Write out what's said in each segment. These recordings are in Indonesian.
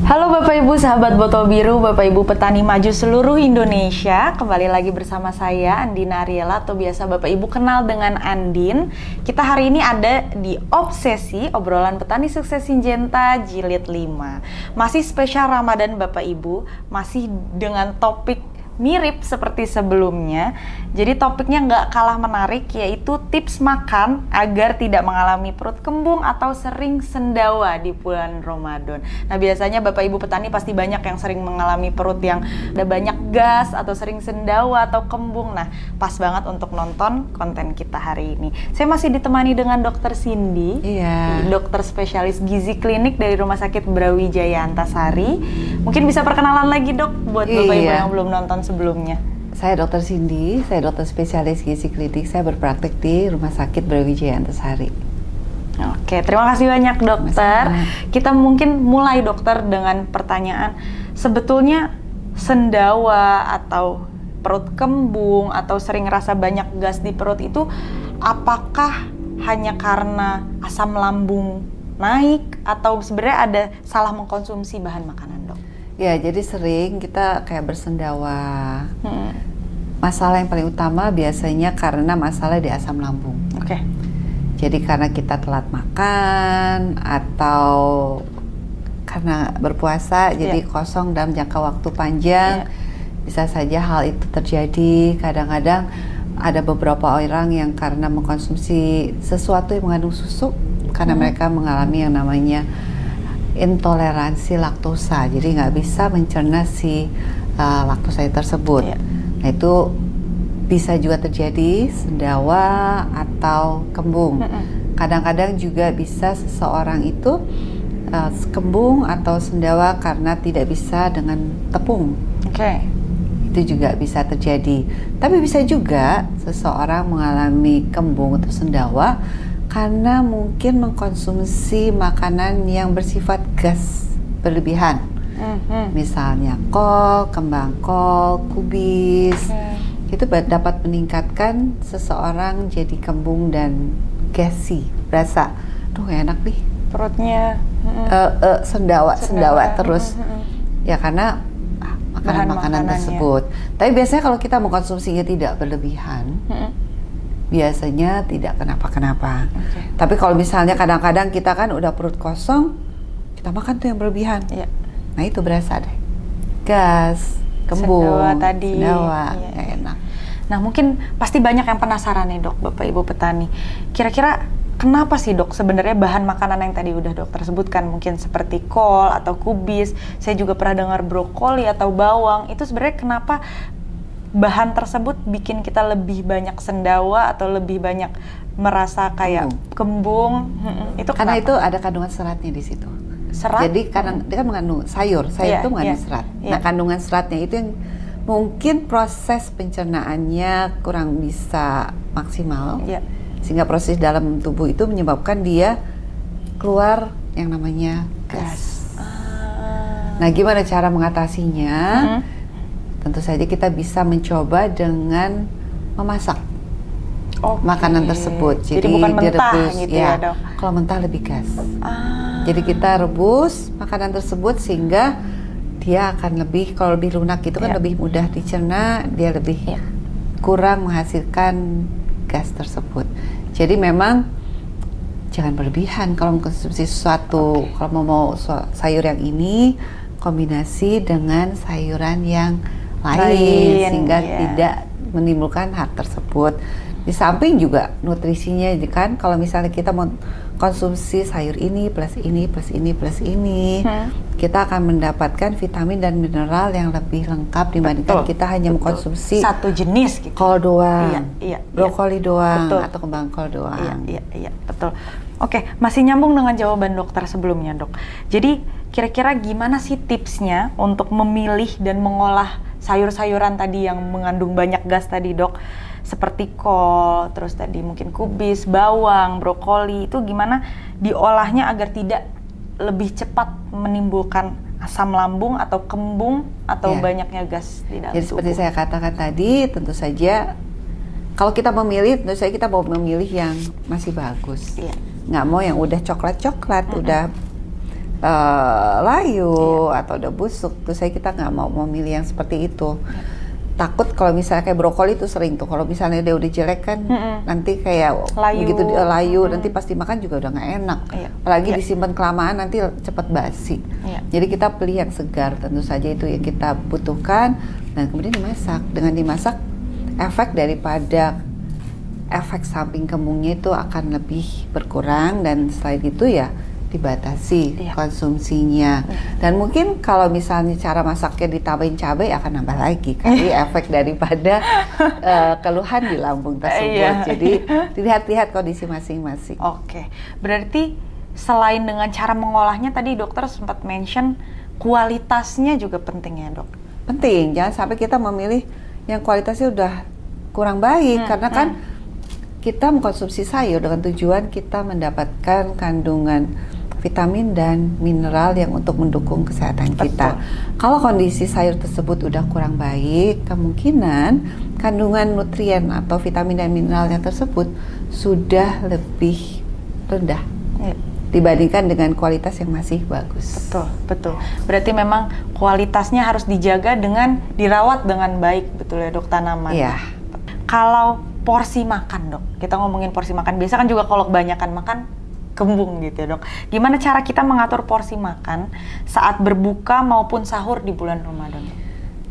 Halo Bapak Ibu sahabat Botol Biru, Bapak Ibu petani maju seluruh Indonesia. Kembali lagi bersama saya Andina Ariela atau biasa Bapak Ibu kenal dengan Andin. Kita hari ini ada di Obsesi, obrolan petani sukses Syngenta jilid 5. Masih spesial Ramadan Bapak Ibu, masih dengan topik mirip seperti sebelumnya. Jadi topiknya nggak kalah menarik, yaitu tips makan agar tidak mengalami perut kembung atau sering sendawa di bulan Ramadan. Nah biasanya Bapak Ibu petani pasti banyak yang sering mengalami perut yang ada banyak gas atau sering sendawa atau kembung. Nah pas banget untuk nonton konten kita hari ini. Saya masih ditemani dengan Dokter Cindy, dokter spesialis gizi klinik dari Rumah Sakit Brawijaya Antasari. Mungkin bisa perkenalan lagi dok buat Bapak Ibu yang belum nonton sebelumnya. Saya Dokter Cindy, saya dokter spesialis gizi klinik, saya berpraktik di Rumah Sakit Brawijaya Antasari. Oke, terima kasih banyak dokter. Kita mungkin mulai dokter dengan pertanyaan, sebetulnya sendawa atau perut kembung atau sering rasa banyak gas di perut itu apakah hanya karena asam lambung naik atau sebenarnya ada salah mengkonsumsi bahan makanan dok? Ya, jadi sering kita kayak bersendawa. Masalah yang paling utama biasanya karena masalah di asam lambung. Oke. Jadi karena kita telat makan atau karena berpuasa, jadi kosong dalam jangka waktu panjang, bisa saja hal itu terjadi. Kadang-kadang ada beberapa orang yang karena mengkonsumsi sesuatu yang mengandung susu, karena mereka mengalami yang namanya intoleransi laktosa, jadi nggak bisa mencerna si laktosa tersebut. Nah itu bisa juga terjadi sendawa atau kembung. Kadang-kadang juga bisa seseorang itu kembung atau sendawa karena tidak bisa dengan tepung. Itu juga bisa terjadi. Tapi bisa juga seseorang mengalami kembung atau sendawa karena mungkin mengkonsumsi makanan yang bersifat gas berlebihan. Misalnya kol, kembang kol, kubis. Itu dapat meningkatkan seseorang jadi kembung dan gassy. Berasa, duh enak nih perutnya, sendawa terus. Ya karena makanan tersebut. Tapi biasanya kalau kita mengkonsumsinya tidak berlebihan, biasanya tidak kenapa-kenapa. Tapi kalau misalnya kadang-kadang kita kan udah perut kosong, kita makan tuh yang berlebihan. Nah itu berasa deh, gas, kembung, sendawa, nggak enak. Nah mungkin pasti banyak yang penasaran nih dok, Bapak Ibu petani. Kira-kira kenapa sih dok sebenarnya bahan makanan yang tadi udah dokter sebutkan, mungkin seperti kol atau kubis, saya juga pernah dengar brokoli atau bawang, itu sebenarnya kenapa bahan tersebut bikin kita lebih banyak sendawa atau lebih banyak merasa kayak kembung? Itu karena kenapa? itu ada kandungan seratnya di situ. Serat? Jadi dia kan mengandung sayur itu mengandung serat. Nah kandungan seratnya itu yang mungkin proses pencernaannya kurang bisa maksimal, sehingga proses dalam tubuh itu menyebabkan dia keluar yang namanya gas. Nah gimana cara mengatasinya? Tentu saja kita bisa mencoba dengan memasak makanan tersebut. Jadi bukan mentah direbus, gitu ya dok? Kalau mentah lebih gas. Jadi kita rebus makanan tersebut sehingga dia akan lebih, kalau lebih lunak itu kan lebih mudah dicerna, dia lebih kurang menghasilkan gas tersebut. Jadi memang jangan berlebihan kalau mengkonsumsi sesuatu. Kalau mau sayur yang ini kombinasi dengan sayuran yang lain sehingga tidak menimbulkan hal tersebut. Di samping juga nutrisinya kan, kalau misalnya kita mau konsumsi sayur ini plus ini plus ini plus ini, kita akan mendapatkan vitamin dan mineral yang lebih lengkap dibandingkan kita hanya mengkonsumsi satu jenis gitu. Kol doang, brokoli doang, atau kembang kol doang. Iya, betul. Oke, masih nyambung dengan jawaban dokter sebelumnya dok. Jadi kira-kira gimana sih tipsnya untuk memilih dan mengolah sayur-sayuran tadi yang mengandung banyak gas tadi dok? Seperti kol, terus tadi mungkin kubis, bawang, brokoli, itu gimana diolahnya agar tidak lebih cepat menimbulkan asam lambung atau kembung atau banyaknya gas di dalam tubuh? Jadi seperti saya katakan tadi, tentu saja kalau kita memilih, tentu saja kita mau memilih yang masih bagus. Nggak mau yang udah coklat-coklat, udah layu atau udah busuk, terus kita nggak mau memilih yang seperti itu. Takut kalau misalnya kayak brokoli itu sering tuh, kalau misalnya dia udah jelek kan nanti kayak begitu dia layu, nanti pas dimakan juga udah nggak enak. Apalagi disimpan kelamaan nanti cepet basi. Jadi kita pilih yang segar, tentu saja itu yang kita butuhkan, dan kemudian dimasak. Dengan dimasak, efek daripada efek samping kembungnya itu akan lebih berkurang, dan selain itu ya dibatasi konsumsinya. Dan mungkin kalau misalnya cara masaknya ditambahin cabai akan nambah lagi kali efek daripada keluhan di lambung tersebut. Jadi dilihat-lihat kondisi masing-masing. Oke, berarti selain dengan cara mengolahnya, tadi dokter sempat mention kualitasnya juga penting ya dok? Penting, jangan sampai kita memilih yang kualitasnya udah kurang baik, karena kan kita mengkonsumsi sayur dengan tujuan kita mendapatkan kandungan vitamin dan mineral yang untuk mendukung kesehatan kita. Kalau kondisi sayur tersebut udah kurang baik, kemungkinan kandungan nutrien atau vitamin dan mineralnya tersebut sudah lebih rendah dibandingkan dengan kualitas yang masih bagus. Betul. Berarti memang kualitasnya harus dijaga dengan dirawat dengan baik, betul ya dok, tanaman. Iya. Kalau porsi makan dok, kita ngomongin porsi makan. Biasa kan juga kalau kebanyakan makan kembung gitu ya dok. Gimana cara kita mengatur porsi makan saat berbuka maupun sahur di bulan Ramadan?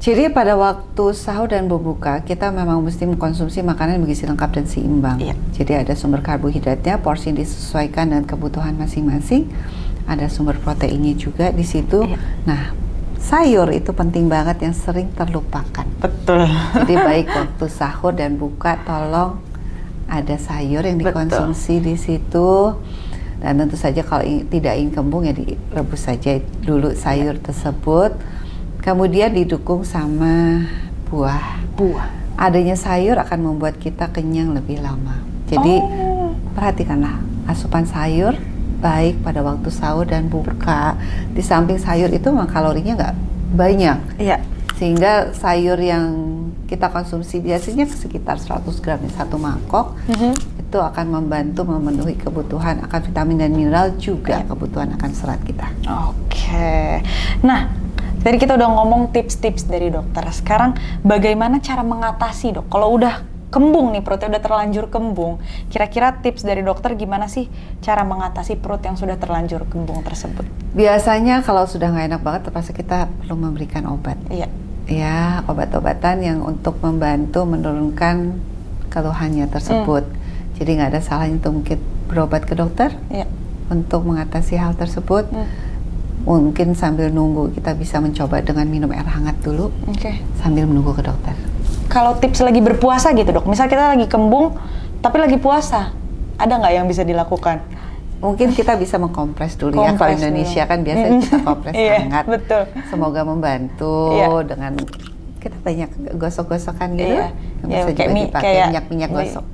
Jadi pada waktu sahur dan berbuka kita memang mesti mengkonsumsi makanan bergizi lengkap dan seimbang. Jadi ada sumber karbohidratnya, porsi disesuaikan dengan kebutuhan masing-masing. Ada sumber proteinnya juga di situ. Nah, sayur itu penting banget yang sering terlupakan. Betul. Jadi baik waktu sahur dan buka tolong ada sayur yang dikonsumsi di situ. Dan tentu saja kalau tidak ingin kembung ya direbus saja dulu sayur tersebut. Kemudian didukung sama buah. Adanya sayur akan membuat kita kenyang lebih lama. Jadi perhatikanlah asupan sayur baik pada waktu sahur dan buka. Di samping sayur itu memang kalorinya nggak banyak. Sehingga sayur yang kita konsumsi biasanya sekitar 100 gram satu mangkok. Itu akan membantu memenuhi kebutuhan akan vitamin dan mineral, juga kebutuhan akan serat kita. Oke. Nah, tadi kita udah ngomong tips-tips dari dokter. Sekarang bagaimana cara mengatasi dok? Kalau udah kembung nih, perutnya udah terlanjur kembung, kira-kira tips dari dokter gimana sih cara mengatasi perut yang sudah terlanjur kembung tersebut? Biasanya kalau sudah nggak enak banget, terpaksa kita perlu memberikan obat. Ya, obat-obatan yang untuk membantu menurunkan keluhannya tersebut. Jadi nggak ada salahnya untuk mungkin berobat ke dokter untuk mengatasi hal tersebut. Mungkin sambil nunggu kita bisa mencoba dengan minum air hangat dulu sambil menunggu ke dokter. Kalau tips lagi berpuasa gitu dok, misal kita lagi kembung tapi lagi puasa, ada nggak yang bisa dilakukan? Mungkin kita bisa mengkompres dulu ya. Kalau Indonesia kan biasanya kita kompres hangat. Semoga membantu dengan kita banyak gosok-gosokan gitu. Yang bisa juga dipakai minyak-minyak gosok.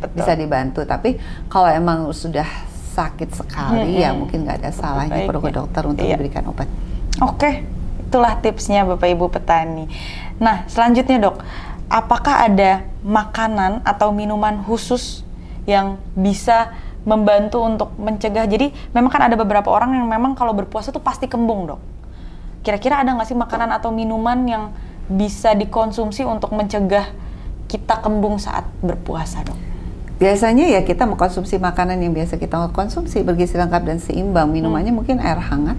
Bisa dibantu. Tapi kalau emang sudah sakit sekali ya mungkin nggak ada salahnya perlu ke dokter untuk diberikan obat. Oke, itulah tipsnya Bapak Ibu petani. Nah selanjutnya dok, apakah ada makanan atau minuman khusus yang bisa membantu untuk mencegah? Jadi memang kan ada beberapa orang yang memang kalau berpuasa tuh pasti kembung dok. Kira-kira ada nggak sih makanan atau minuman yang bisa dikonsumsi untuk mencegah kita kembung saat berpuasa dok? Biasanya ya kita mengkonsumsi makanan yang biasa kita konsumsi, bergizi lengkap dan seimbang. Minumannya mungkin air hangat.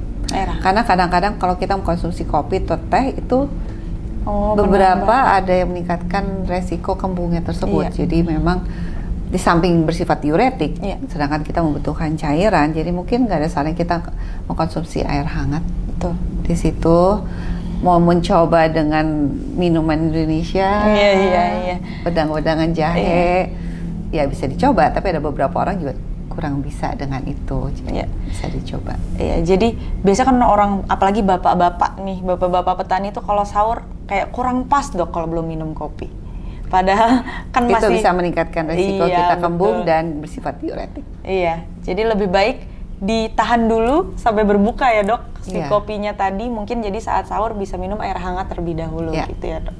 Karena kadang-kadang kalau kita mengkonsumsi kopi atau teh itu beberapa ada yang meningkatkan resiko kembungnya tersebut. Jadi memang di samping bersifat diuretik, sedangkan kita membutuhkan cairan, jadi mungkin nggak ada salahnya kita mengkonsumsi air hangat. Di situ mau mencoba dengan minuman Indonesia, wedang-wedangan jahe, ya bisa dicoba. Tapi ada beberapa orang juga kurang bisa dengan itu, jadi bisa dicoba. Jadi biasa kan orang, apalagi bapak-bapak nih, bapak-bapak petani itu kalau sahur kayak kurang pas dok kalau belum minum kopi. Padahal kan itu masih bisa meningkatkan resiko kita kembung dan bersifat diuretik. Jadi lebih baik ditahan dulu sampai berbuka ya dok. Si kopinya tadi mungkin jadi saat sahur bisa minum air hangat terlebih dahulu gitu ya dok.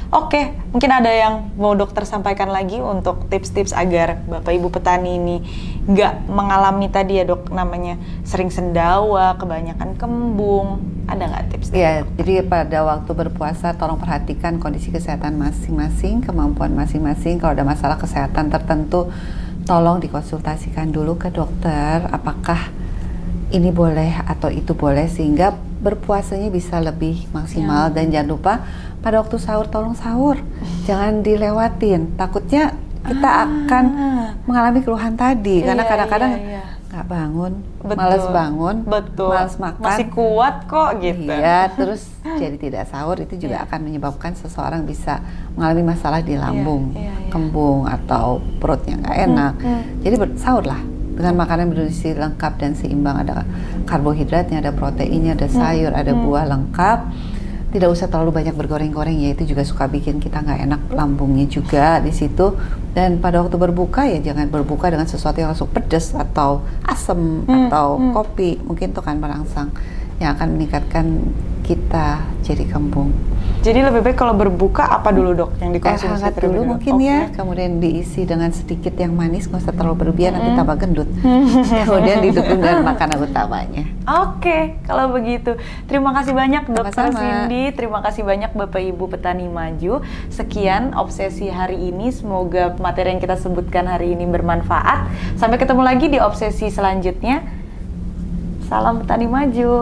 Oke, mungkin ada yang mau dokter sampaikan lagi untuk tips-tips agar Bapak Ibu petani ini nggak mengalami tadi ya dok, namanya sering sendawa, kebanyakan kembung. Ada nggak tips? Iya, jadi pada waktu berpuasa tolong perhatikan kondisi kesehatan masing-masing, kemampuan masing-masing. Kalau ada masalah kesehatan tertentu, tolong dikonsultasikan dulu ke dokter apakah ini boleh atau itu boleh, sehingga berpuasanya bisa lebih maksimal. Dan jangan lupa pada waktu sahur tolong sahur, jangan dilewatin, takutnya kita akan mengalami keluhan tadi karena kadang-kadang nggak bangun, malas bangun, malas makan, masih kuat kok gitu. Iya, terus jadi tidak sahur, itu juga akan menyebabkan seseorang bisa mengalami masalah di lambung, kembung atau perutnya nggak enak. Jadi sahurlah dengan makanan bernutrisi lengkap dan seimbang, ada karbohidratnya, ada proteinnya, ada sayur, ada buah lengkap. Tidak usah terlalu banyak bergoreng-goreng ya, itu juga suka bikin kita nggak enak lambungnya juga di situ. Dan pada waktu berbuka ya jangan berbuka dengan sesuatu yang langsung pedas atau asam atau kopi, mungkin itu kan merangsang yang akan meningkatkan kita jadi kembung. Jadi lebih baik kalau berbuka apa dulu dok yang dikonsumsi? Hangat dulu mungkin ya, kemudian diisi dengan sedikit yang manis, nggak usah terlalu berlebihan nanti tambah gendut. Kemudian didukung dengan makanan utamanya. Oke, kalau begitu terima kasih banyak Dokter Sama-sama. Cindy, terima kasih banyak Bapak Ibu Petani Maju. Sekian obsesi hari ini, semoga materi yang kita sebutkan hari ini bermanfaat. Sampai ketemu lagi di obsesi selanjutnya. Salam Petani Maju.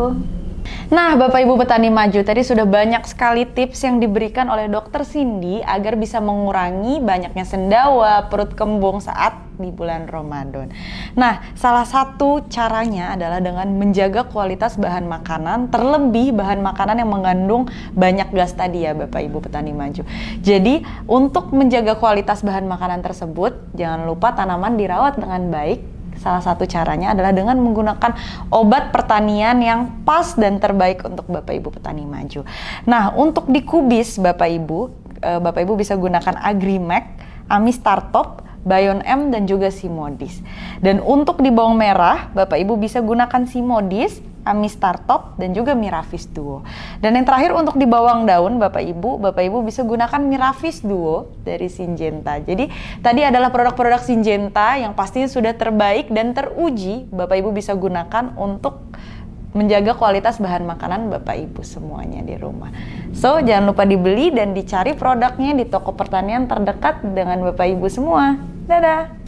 Nah, Bapak Ibu Petani Maju, tadi sudah banyak sekali tips yang diberikan oleh Dokter Cindy agar bisa mengurangi banyaknya sendawa, perut kembung saat di bulan Ramadan. Nah, salah satu caranya adalah dengan menjaga kualitas bahan makanan, terlebih bahan makanan yang mengandung banyak gas tadi ya Bapak Ibu Petani Maju. Jadi, untuk menjaga kualitas bahan makanan tersebut, jangan lupa tanaman dirawat dengan baik. Salah satu caranya adalah dengan menggunakan obat pertanian yang pas dan terbaik untuk Bapak Ibu Petani Maju. Nah, untuk dikubis Bapak Ibu bisa gunakan Agrimax, Amistartop, Bion M, dan juga Simodis. Dan untuk di bawang merah, Bapak Ibu bisa gunakan Simodis, Amistartop, dan juga Miravis Duo. Dan yang terakhir untuk di bawang daun, Bapak Ibu bisa gunakan Miravis Duo dari Syngenta. Jadi tadi adalah produk-produk Syngenta yang pastinya sudah terbaik dan teruji. Bapak Ibu bisa gunakan untuk menjaga kualitas bahan makanan Bapak Ibu semuanya di rumah. So, jangan lupa dibeli dan dicari produknya di toko pertanian terdekat dengan Bapak Ibu semua. Dadah!